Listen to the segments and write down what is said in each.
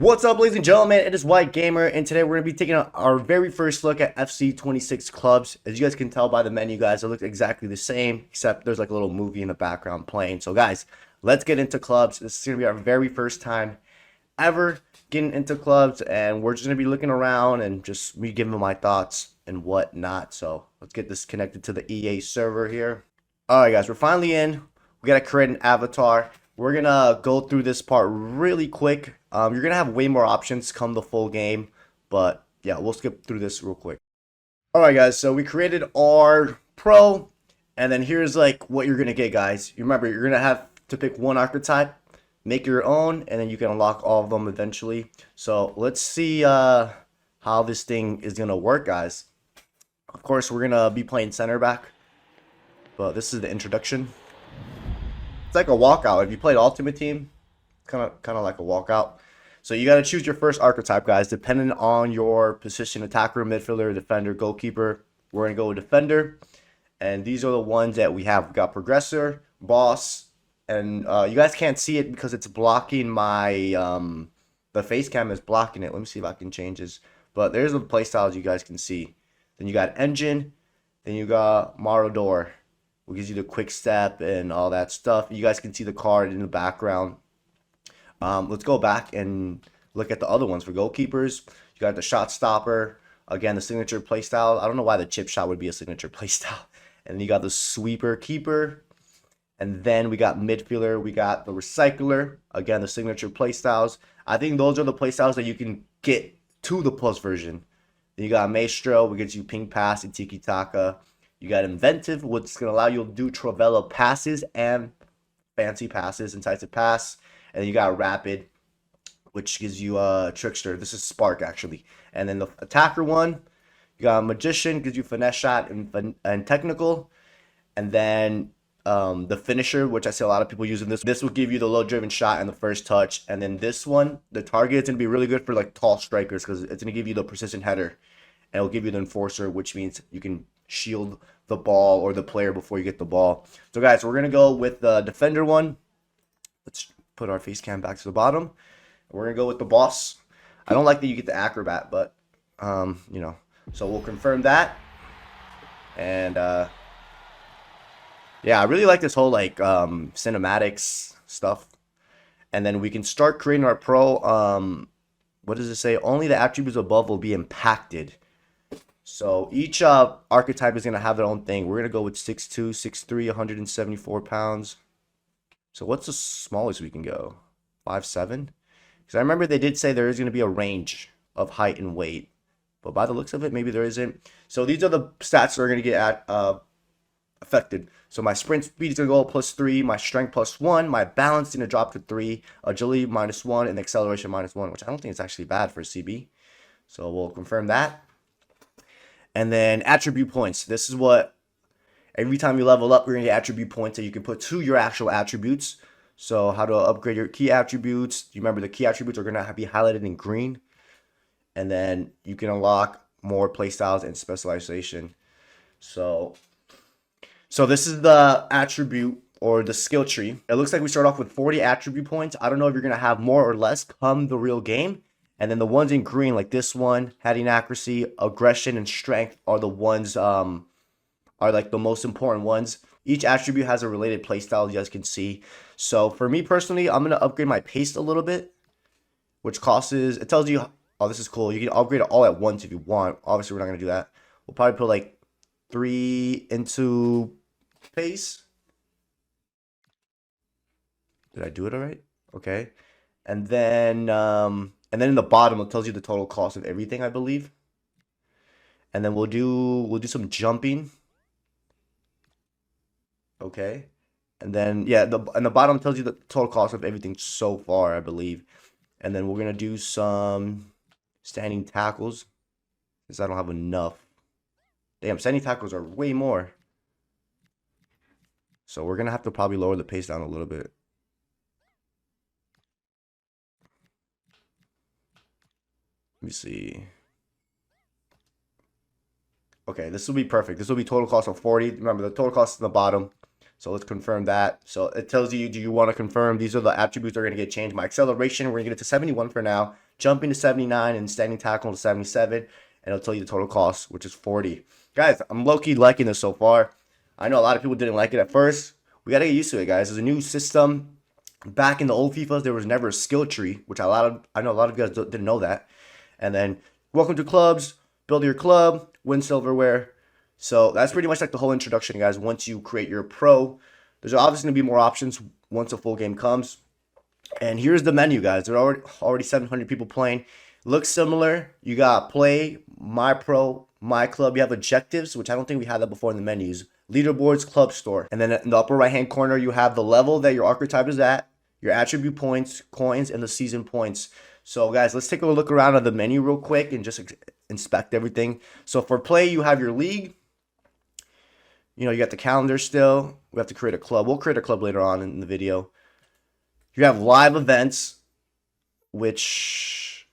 What's up, ladies and gentlemen? It is White Gamer, and today we're going to be taking our very first look at FC26 clubs. As you guys can tell by the menu, guys, it looks exactly the same, except there's like a little movie in the background playing. So, guys, let's get into clubs. This is going to be our very first time ever getting into clubs, and we're just going to be looking around and just me giving my thoughts and whatnot. So, let's get this connected to the EA server here. All right, guys, we're finally in. We got to create an avatar. We're going to go through this part really quick. You're going to have way more options come the full game. But, yeah, we'll skip through this real quick. Alright, guys. So, we created our pro. And then here's, like, what you're going to get, guys. You remember, you're going to have to pick one archetype. Make your own. And then you can unlock all of them eventually. So, let's see how this thing is going to work, guys. Of course, we're going to be playing center back. But this is the introduction. It's like a walkout. If you played Ultimate Team, kind of like a walkout. So you got to choose your first archetype, guys, depending on your position: attacker, midfielder, defender, goalkeeper. We're gonna go with defender, and these are the ones that we have. We got progressor, boss, and you guys can't see it because it's blocking my the face cam is blocking it. Let me see if I can change this. But there's the playstyles you guys can see. Then you got engine. Then you got Marador, which gives you the quick step and all that stuff. You guys can see the card in the background. Let's go back and look at the other ones. For goalkeepers, you got the shot stopper. Again, the signature playstyle. I don't know why the chip shot would be a signature playstyle. And then you got the sweeper keeper. And then we got midfielder. We got the recycler. Again, the signature playstyles. I think those are the playstyles that you can get to the plus version. Then you got maestro, which gives you ping pass and tiki taka. You got inventive, which is going to allow you to do Travella passes and fancy passes and types of pass. And then you got rapid, which gives you trickster. This is spark, actually. And then the attacker one, you got magician, gives you finesse shot and technical. And then the finisher, which I see a lot of people using this. This will give you the low driven shot and the first touch. And then this one, the target, is going to be really good for like tall strikers because it's going to give you the precision header. And it'll give you the enforcer, which means you can shield the ball or the player before you get the ball. So, guys, we're going to go with the defender one. Let's put our face cam back to the bottom. We're going to go with the boss. I don't like that you get the acrobat, but, you know. So, we'll confirm that. And, yeah, I really like this whole, like, cinematics stuff. And then we can start creating our pro. What does it say? Only the attributes above will be impacted. So each archetype is going to have their own thing. We're going to go with 6'2", 6'3", 174 pounds. So what's the smallest we can go? 5'7"? Because I remember they did say there is going to be a range of height and weight. But by the looks of it, maybe there isn't. So these are the stats that are going to get affected. So my sprint speed is going to go up +3, my strength +1, my balance is going to drop to 3, agility -1, and acceleration -1, which I don't think is actually bad for a CB. So we'll confirm that. And then attribute points. This is what, every time you level up, you're going to get attribute points that you can put to your actual attributes. So how to upgrade your key attributes. You remember the key attributes are going to be highlighted in green. And then you can unlock more playstyles and specialization. So this is the attribute or the skill tree. It looks like we start off with 40 attribute points. I don't know if you're going to have more or less come the real game. And then the ones in green, like this one, heading accuracy, aggression, and strength are the ones, are like the most important ones. Each attribute has a related playstyle, you guys can see. So for me personally, I'm going to upgrade my pace a little bit, which costs, it tells you, oh, this is cool. You can upgrade it all at once if you want. Obviously, we're not going to do that. We'll probably put like 3 into pace. Did I do it all right? Okay. And then in the bottom, it tells you the total cost of everything, I believe. And then we'll do some jumping. Okay. And then, yeah, and the bottom tells you the total cost of everything so far, I believe. And then we're going to do some standing tackles, because I don't have enough. Damn, standing tackles are way more. So we're going to have to probably lower the pace down a little bit. Let me see. Okay, this will be perfect. This will be total cost of 40. Remember, the total cost is in the bottom. So let's confirm that. So it tells you, do you want to confirm? These are the attributes that are going to get changed. My acceleration, we're going to get it to 71 for now. jumping to 79, and standing tackle to 77, and it'll tell you the total cost, which is 40. Guys, I'm low-key liking this so far. I know a lot of people didn't like it at first. We gotta get used to it, guys. There's a new system. Back in the old FIFAs, there was never a skill tree, which I know a lot of you guys didn't know that. And then, welcome to clubs, build your club, win silverware. So that's pretty much like the whole introduction, guys. Once you create your pro, there's obviously going to be more options once a full game comes. And here's the menu, guys. There are already 700 people playing. Looks similar. You got play, my pro, my club. You have objectives, which I don't think we had that before in the menus. Leaderboards, club store. And then in the upper right-hand corner, you have the level that your archetype is at, your attribute points, coins, and the season points. So, guys, let's take a look around at the menu real quick and just inspect everything. So, for play, you have your league. You know, you got the calendar still. We have to create a club. We'll create a club later on in the video. You have live events, which,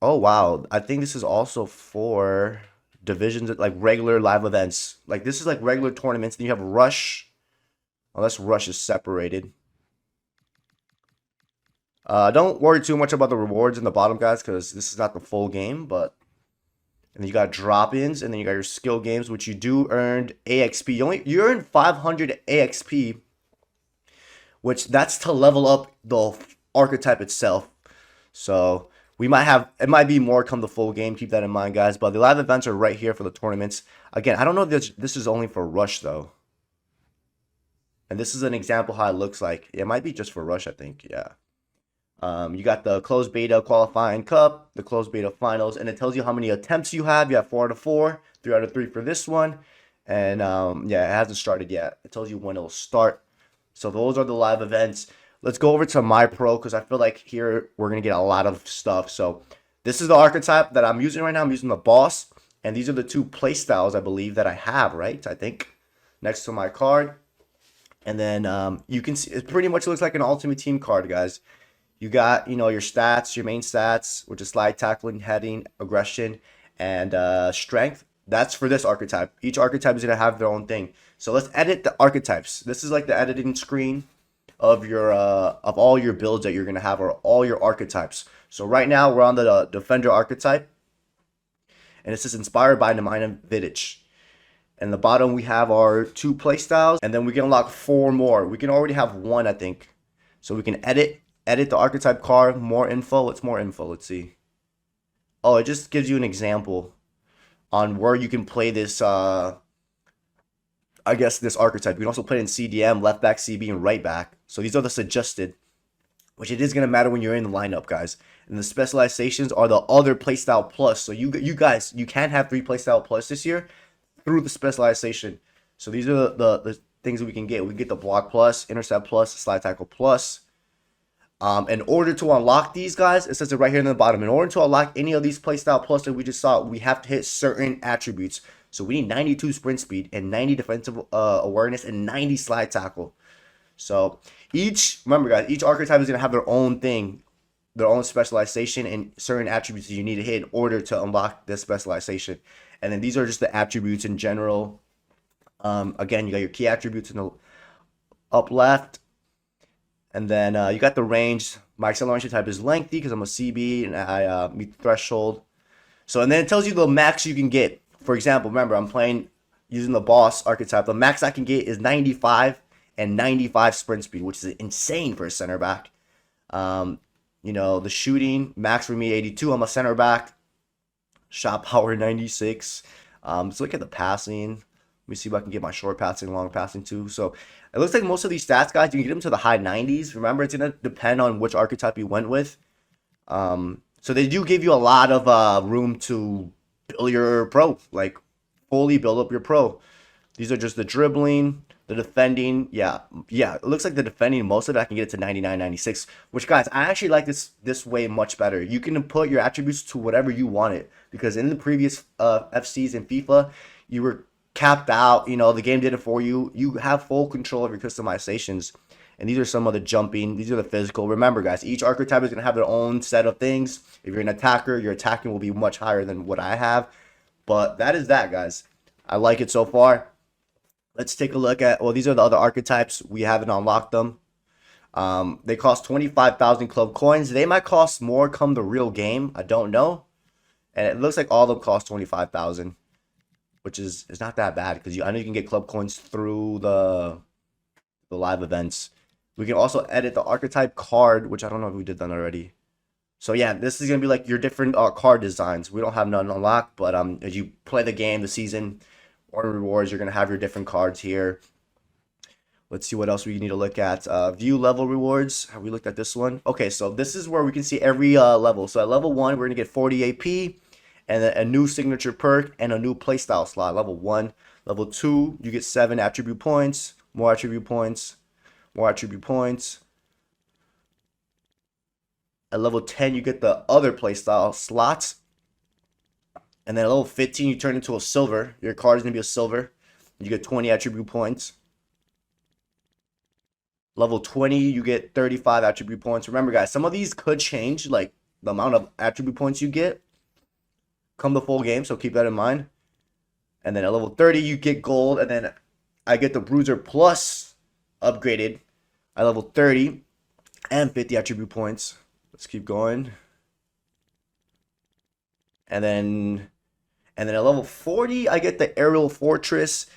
oh, wow. I think this is also for divisions, like regular live events. Like, this is like regular tournaments. Then you have rush. Unless rush is separated. Don't worry too much about the rewards in the bottom, guys, because this is not the full game, but... And then you got drop-ins, and then you got your skill games, which you do earn AXP. You earn 500 AXP, which that's to level up the archetype itself. So we might have, it might be more come the full game. Keep that in mind, guys. But the live events are right here for the tournaments. Again, I don't know if this is only for Rush, though. And this is an example how it looks like. It might be just for Rush, I think. Yeah. You got the closed beta qualifying cup, the closed beta finals, and it tells you how many attempts you have. You have 4 out of 4, 3 out of 3 for this one. And yeah, it hasn't started yet. It tells you when it'll start. So those are the live events. Let's go over to my pro because I feel like here we're going to get a lot of stuff. So this is the archetype that I'm using right now. I'm using the boss. And these are the 2 playstyles, I believe, that I have, right? I think next to my card. And then you can see it pretty much looks like an Ultimate Team card, guys. You got, you know, your stats, your main stats, which is slide, tackling, heading, aggression, and strength. That's for this archetype. Each archetype is going to have their own thing. So let's edit the archetypes. This is like the editing screen of your of all your builds that you're going to have, or all your archetypes. So right now we're on the defender archetype, and it says inspired by Nemanja Vidic. And the bottom we have our 2 playstyles, and then we can unlock 4 more. We can already have 1, I think. So we can edit the archetype card, more info. What's more info? Let's see. Oh, it just gives you an example on where you can play this, I guess, this archetype. You can also play it in CDM, left back, CB, and right back. So these are the suggested, which it is going to matter when you're in the lineup, guys. And the specializations are the other playstyle plus. So you guys, you can have 3 playstyle plus this year through the specialization. So these are the things that we can get. We can get the block plus, intercept plus, slide tackle plus. In order to unlock these, guys, it says it right here in the bottom. In order to unlock any of these playstyle plus that we just saw, we have to hit certain attributes. So we need 92 sprint speed and 90 defensive awareness and 90 slide tackle. So remember, guys, each archetype is going to have their own thing, their own specialization, and certain attributes that you need to hit in order to unlock this specialization. And then these are just the attributes in general. Again, you got your key attributes in the up left. And then you got the range. My acceleration type is lengthy because I'm a CB and I meet the threshold. So, and then it tells you the max you can get. For example, remember, I'm playing using the boss archetype. The max I can get is 95 and 95 sprint speed, which is insane for a center back. You know, the shooting, max for me 82. I'm a center back. Shot power 96. Let's look at the passing. Let me see if I can get my short passing, long passing too. So it looks like most of these stats, guys, you can get them to the high 90s. Remember, it's going to depend on which archetype you went with. So they do give you a lot of room to build your pro, like fully build up your pro. These are just the dribbling, the defending. Yeah, it looks like the defending, most of it I can get it to 99, 96, which, guys, I actually like this way much better. You can put your attributes to whatever you want it, because in the previous FCs in FIFA, you were capped out. You know, the game did it for you. You have full control of your customizations. And these are some of the jumping. These are the physical. Remember, guys, each archetype is going to have their own set of things. If you're an attacker, your attacking will be much higher than what I have. But that is that, guys. I like it so far. Let's take a look at, well, these are the other archetypes. We haven't unlocked them. They cost 25,000 club coins. They might cost more come the real game. I don't know. And it looks like all of them cost 25,000, which is not that bad because I know you can get club coins through the live events. We can also edit the archetype card, which I don't know if we did that already. So yeah, this is gonna be like your different card designs. We don't have none unlocked, but as you play the game, the season, or rewards, you're gonna have your different cards here. Let's see what else we need to look at. View level rewards. Have we looked at this one? Okay, so this is where we can see every level. So at level 1, we're gonna get 40 AP, and then a new signature perk and a new playstyle slot. Level 1. Level 2, you get 7 attribute points, more attribute points, more attribute points. At level 10, you get the other playstyle slots. And then at level 15, you turn into a silver. Your card is going to be a silver. You get 20 attribute points. Level 20, you get 35 attribute points. Remember, guys, some of these could change, like the amount of attribute points you get come the full game, so keep that in mind. And then at level 30, you get gold. And then I get the Bruiser Plus upgraded at level 30 and 50 attribute points. Let's keep going. And then at level 40, I get the Aerial Fortress.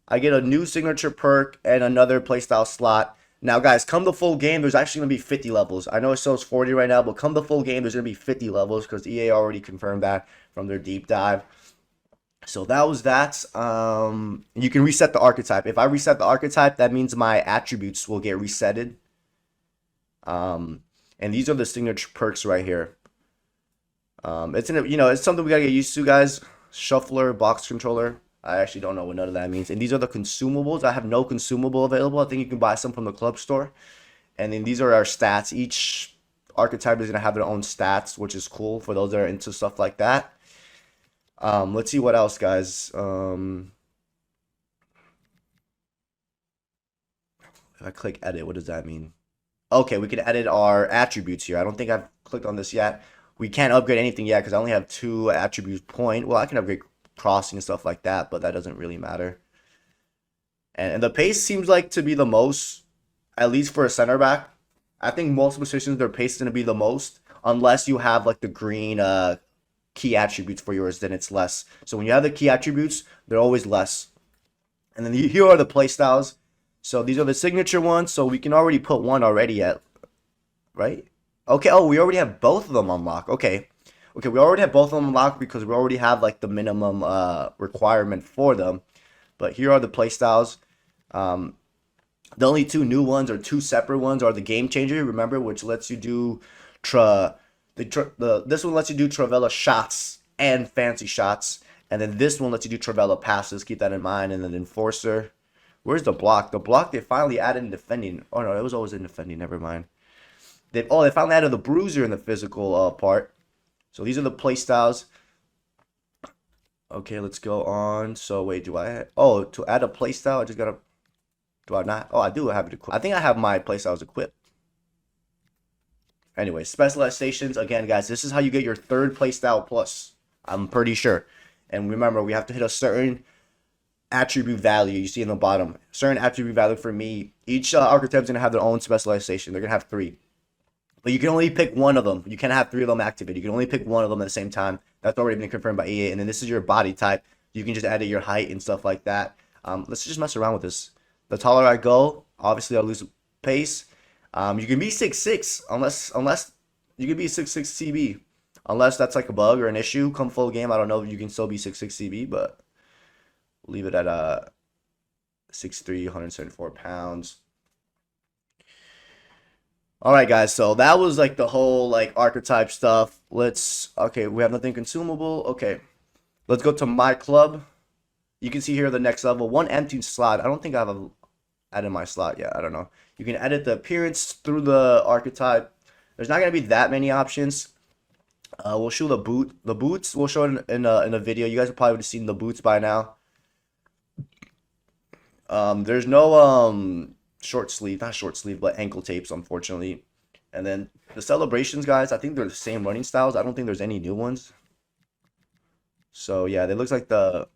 I get a new signature perk and another playstyle slot. Now, guys, come the full game, there's actually going to be 50 levels. I know it shows 40 right now, but come the full game, there's going to be 50 levels because EA already confirmed that from their deep dive. So that was that. You can reset the archetype. If I reset the archetype, that means my attributes will get resetted. And these are the signature perks right here. It's something we gotta get used to, guys. Shuffler, box controller. I actually don't know what none of that means. And these are the consumables. I have no consumable available. I think you can buy some from the club store. And then these are our stats. Each archetype is gonna have their own stats, which is cool for those that are into stuff like that. Let's see what else, guys. If I click edit, what does that mean? Okay, we can edit our attributes here. I don't think I've clicked on this yet. We can't upgrade anything yet because I only have 2 attribute point. Well, I can upgrade crossing and stuff like that, but that doesn't really matter. And the pace seems like to be the most, at least for a center back. I think most positions, their pace is going to be the most, unless you have like the green key attributes for yours, then it's less. So when you have the key attributes, they're always less. And then here are the play styles. So these are the signature ones. So we can already put one already at, right? Okay. Oh, we already have both of them unlocked. Okay. Okay, we already have both of them unlocked because we already have like the minimum requirement for them. But here are the play styles. The only 2 new ones or 2 separate ones are the game changer, remember, which lets you do this one lets you do Travella shots and fancy shots. And then this one lets you do Travella passes. Keep that in mind. And then enforcer. Where's the block? The block they finally added in defending. Oh no, it was always in defending. Never mind. They finally added the bruiser in the physical part. So these are the play styles. Okay, let's go on. So wait, to add a play style, I just gotta. Do I not? Oh, I do have it equipped. I think I have my play styles equipped. Anyway, specializations again, guys. This is how you get your 3rd play style plus. I'm pretty sure. And remember, we have to hit a certain attribute value you see in the bottom. Certain attribute value for me. Each archetype is gonna have their own specialization. They're gonna have 3, but you can only pick one of them. You can't have 3 of them activated. You can only pick one of them at the same time. That's already been confirmed by EA. And then this is your body type. You can just edit your height and stuff like that. Let's just mess around with this. The taller I go, obviously I'll lose pace. You can be 6'6", unless you can be 6'6" CB, unless that's like a bug or an issue. Come full game, I don't know if you can still be 6'6" CB, but leave it at 6'3", 174 pounds. All right, guys. So that was like the whole like archetype stuff. Okay, we have nothing consumable. Okay, let's go to my club. You can see here the next level, 1 empty slot. I don't think I have added my slot yet. I don't know. You can edit the appearance through the archetype. There's not gonna be that many options. We'll show the boots. We'll show it in a video. You guys have probably seen the boots by now. There's no short sleeve, not short sleeve, but ankle tapes, unfortunately. And then the celebrations, guys, I think they're the same running styles. I don't think there's any new ones. So yeah, it looks like the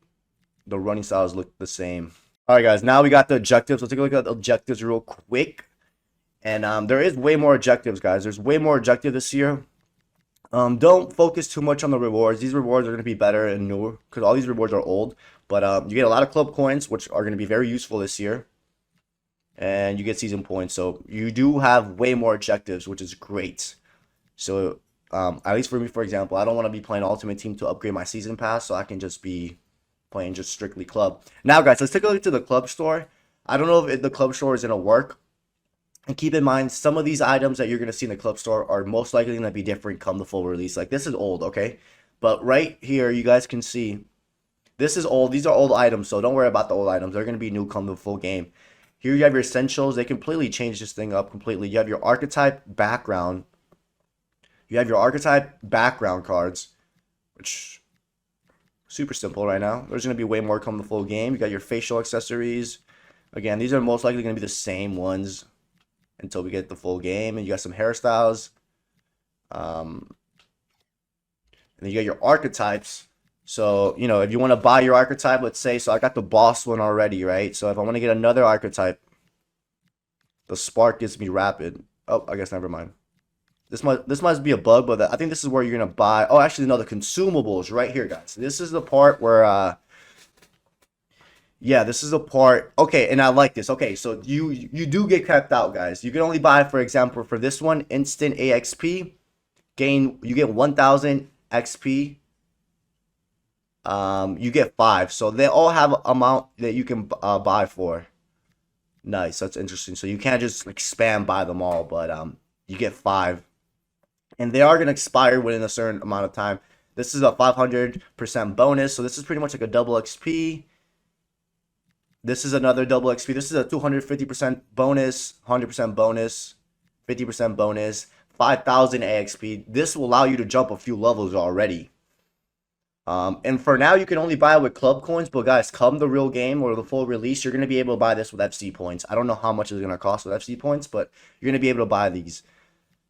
running styles look the same. All right, guys, now we got the objectives. Let's take a look at the objectives real quick. And there is way more objectives, guys. There's way more objective this year. Don't focus too much on the rewards. These rewards are going to be better and newer because all these rewards are old. But you get a lot of club coins, which are going to be very useful this year. And you get season points. So you do have way more objectives, which is great. So at least for me, for example, I don't want to be playing Ultimate Team to upgrade my season pass. So I can just be playing just strictly club. Now, guys, let's take a look to the club store. I don't know if the club store is going to work. And keep in mind, some of these items that you're going to see in the club store are most likely going to be different come the full release. Like, this is old, okay? But right here, you guys can see, this is old. These are old items, so don't worry about the old items. They're going to be new come the full game. Here you have your essentials. They completely change this thing up completely. You have your archetype background. You have your archetype background cards, which super simple right now. There's going to be way more come the full game. You got your facial accessories. Again, these are most likely going to be the same ones until we get the full game. And you got some hairstyles. And then you got your archetypes. So, you know, if you want to buy your archetype, let's say, so I got the boss one already, right? So if I want to get another archetype, the spark gives me rapid. Oh, I guess never mind. This must be a bug, but I think this is where you're going to buy. Oh, actually, no, the consumables right here, guys. This is the part where, yeah, this is the part. Okay, and I like this. Okay, so you do get capped out, guys. You can only buy, for example, for this one, instant AXP. You get 1,000 XP. You get 5. So they all have an amount that you can buy for. Nice, that's interesting. So you can't just like spam buy them all, but you get 5. And they are going to expire within a certain amount of time. This is a 500% bonus. So this is pretty much like a double XP. This is another double XP. This is a 250% bonus, 100% bonus, 50% bonus, 5,000 AXP. This will allow you to jump a few levels already. And for now, you can only buy it with club coins. But guys, come the real game or the full release, you're going to be able to buy this with FC points. I don't know how much it's going to cost with FC points, but you're going to be able to buy these.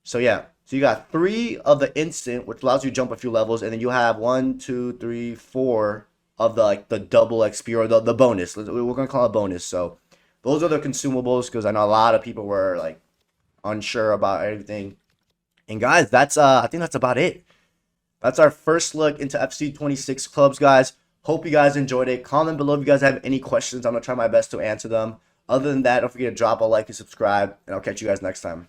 So yeah, so you got 3 of the instant, which allows you to jump a few levels. And then you have 1, 2, 3, 4 of the double XP or the bonus. We're going to call it bonus. So those are the consumables because I know a lot of people were like unsure about everything. And guys, that's I think that's about it. That's our first look into FC 26 clubs, guys. Hope you guys enjoyed it. Comment below if you guys have any questions. I'm going to try my best to answer them. Other than that, don't forget to drop a like and subscribe, and I'll catch you guys next time.